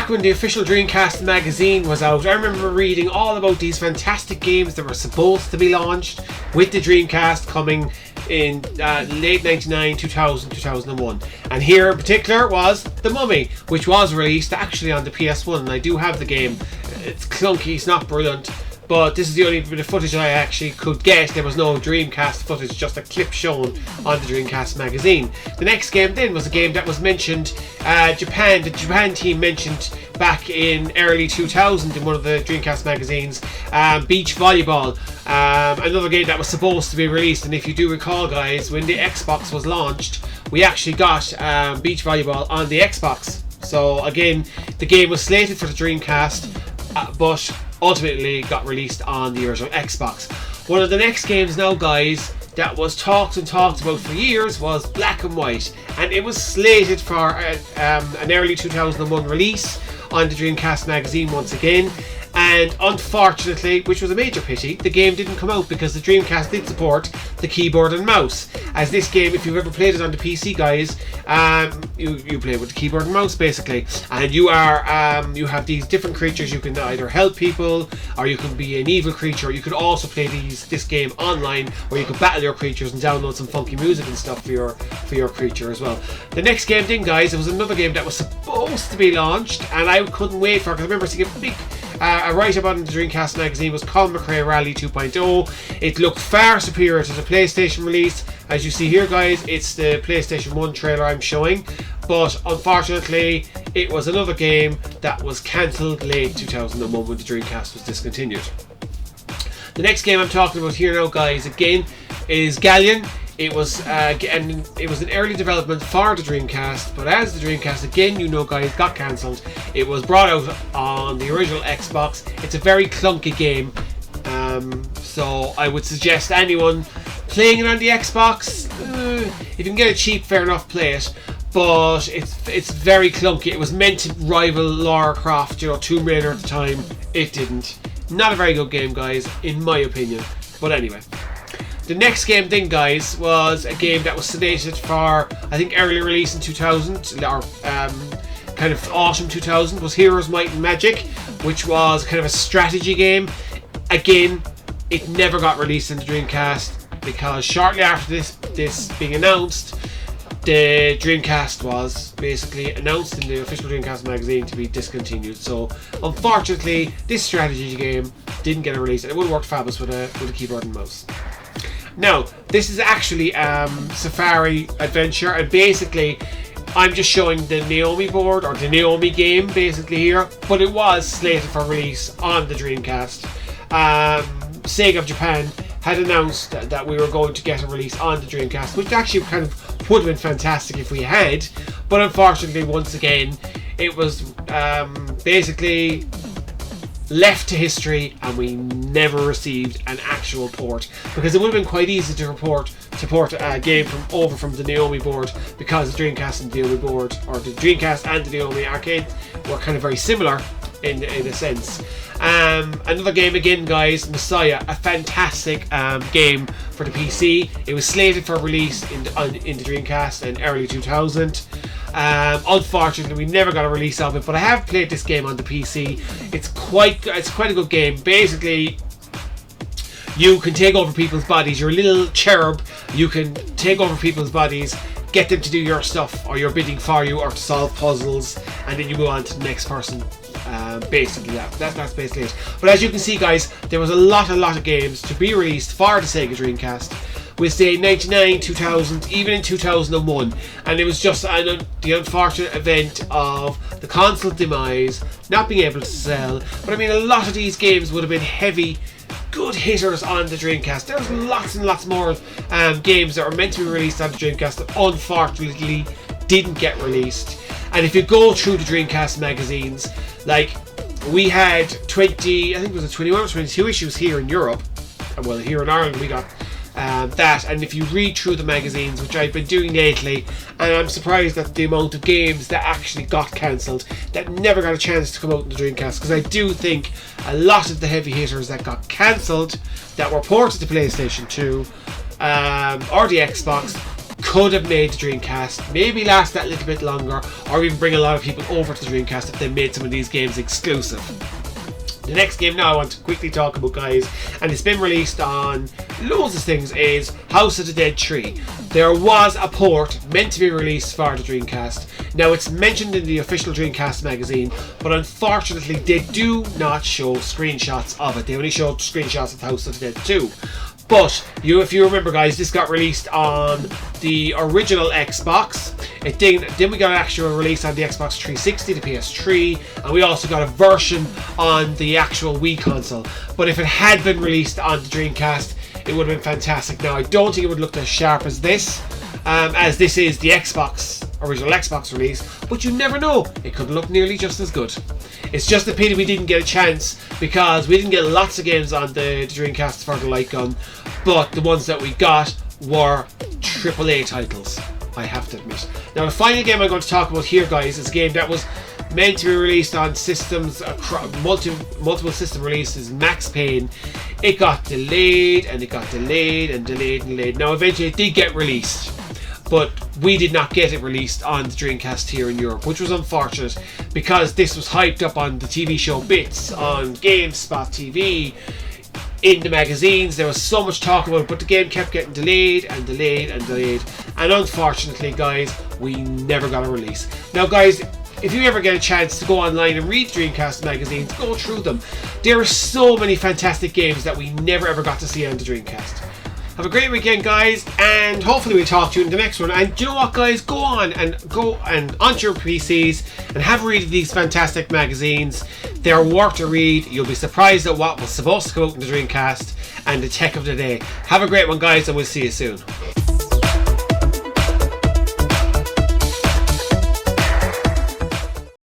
back when the official Dreamcast magazine was out, I remember reading all about these fantastic games that were supposed to be launched with the Dreamcast coming in late 99, 2000, 2001. And here in particular was The Mummy, which was released actually on the PS1, and I do have the game. It's clunky, it's not brilliant, but this is the only bit of footage I actually could get. There was no Dreamcast footage, just a clip shown on the Dreamcast magazine. The next game then was a game that was mentioned, the Japan team mentioned back in early 2000 in one of the Dreamcast magazines, Beach Volleyball. Another game that was supposed to be released, and if you do recall guys, when the Xbox was launched, we actually got Beach Volleyball on the Xbox. So again, the game was slated for the Dreamcast, but ultimately got released on the original Xbox. One of the next games now guys that was talked about for years was Black and White, and it was slated for an early 2001 release on the Dreamcast magazine once again, and unfortunately, which was a major pity, the game didn't come out because the Dreamcast did support the keyboard and mouse. As this game, if you've ever played it on the PC guys, you play with the keyboard and mouse basically, and you have these different creatures. You can either help people, or you can be an evil creature. You could also play this game online, where you could battle your creatures and download some funky music and stuff for your creature as well. The next game then guys, it was another game that was supposed to be launched, and I couldn't wait for it, because I remember seeing a big a write-up on the Dreamcast magazine was Colin McRae Rally 2.0. It looked far superior to the PlayStation release. As you see here guys, it's the PlayStation 1 trailer I'm showing, but unfortunately it was another game that was cancelled late 2001 when the Dreamcast was discontinued. The next game I'm talking about here now guys, again, is Galleon. It was an early development for the Dreamcast, but as the Dreamcast, again, you know guys, got cancelled, it was brought out on the original Xbox. It's a very clunky game, so I would suggest anyone playing it on the Xbox, if you can get it cheap, fair enough, play it, but it's very clunky. It was meant to rival Lara Croft, Tomb Raider at the time. It didn't. Not a very good game guys, in my opinion, but anyway. The next game then guys was a game that was slated for, I think, early release in 2000, or kind of autumn 2000, was Heroes Might and Magic, which was kind of a strategy game. Again, it never got released in the Dreamcast, because shortly after this being announced, the Dreamcast was basically announced in the official Dreamcast magazine to be discontinued. So unfortunately, this strategy game didn't get a release, and it would have worked fabulous with a keyboard and mouse. Now, this is actually Safari Adventure, and basically I'm just showing the Naomi board, or the Naomi game basically here, but it was slated for release on the Dreamcast. Sega of Japan had announced that we were going to get a release on the Dreamcast, which actually kind of would have been fantastic if we had, but unfortunately once again it was basically left to history, and we never received an actual port, because it would have been quite easy to port a game from the Naomi board, because the Dreamcast and the Naomi board, or the Dreamcast and the Naomi arcade, were kind of very similar in a sense. Another game again guys, Messiah, a fantastic game for the PC. It was slated for release in the Dreamcast in early 2000. Unfortunately we never got a release of it, but I have played this game on the PC. It's quite a good game. Basically you can take over people's bodies. You're a little cherub. You can take over people's bodies, get them to do your stuff or your bidding for you, or to solve puzzles, and then you move on to the next person. Basically that's basically it. But as you can see guys, there was a lot of games to be released for the Sega Dreamcast, with say 99, 2000, even in 2001, and it was just the unfortunate event of the console demise, not being able to sell. But I mean, a lot of these games would have been heavy, good hitters on the Dreamcast. There's lots and lots more games that were meant to be released on the Dreamcast that unfortunately didn't get released. And if you go through the Dreamcast magazines, like we had 20, I think it was 21 or 22 issues here in Europe. Well, here in Ireland we got that, and if you read through the magazines, which I've been doing lately, and I'm surprised at the amount of games that actually got cancelled, that never got a chance to come out in the Dreamcast, because I do think a lot of the heavy hitters that got cancelled, that were ported to PlayStation 2 or the Xbox, could have made the Dreamcast maybe last that little bit longer, or even bring a lot of people over to the Dreamcast if they made some of these games exclusive. The next game now I want to quickly talk about, guys, and it's been released on loads of things, is House of the Dead 3. There was a port meant to be released for the Dreamcast. Now it's mentioned in the official Dreamcast magazine, but unfortunately they do not show screenshots of it. They only show screenshots of House of the Dead 2. But if you remember, guys, this got released on the original Xbox. Then we got an actual release on the Xbox 360, the PS3, and we also got a version on the actual Wii console. But if it had been released on the Dreamcast, it would have been fantastic. Now, I don't think it would look as sharp as this is the original Xbox release, but you never know, it could look nearly just as good. It's just a pity we didn't get a chance, because we didn't get lots of games on the Dreamcast for the light gun, but the ones that we got were AAA titles, I have to admit. Now the final game I'm going to talk about here, guys, is a game that was meant to be released on systems, multiple system releases, Max Payne. It got delayed, and it got delayed, and delayed, and delayed. Now eventually it did get released, but we did not get it released on the Dreamcast here in Europe, which was unfortunate, because this was hyped up on the TV show Bits, on GameSpot TV, in the magazines. There was so much talk about it, but the game kept getting delayed and delayed and delayed, and unfortunately, guys, we never got a release. Now, guys, if you ever get a chance to go online and read Dreamcast magazines, go through them. There are so many fantastic games that we never ever got to see on the Dreamcast. Have a great weekend, guys, and hopefully we'll talk to you in the next one. And do you know what, guys? Go onto your PCs and have a read of these fantastic magazines. They're worth a read. You'll be surprised at what was supposed to come out in the Dreamcast and the tech of the day. Have a great one, guys, and we'll see you soon.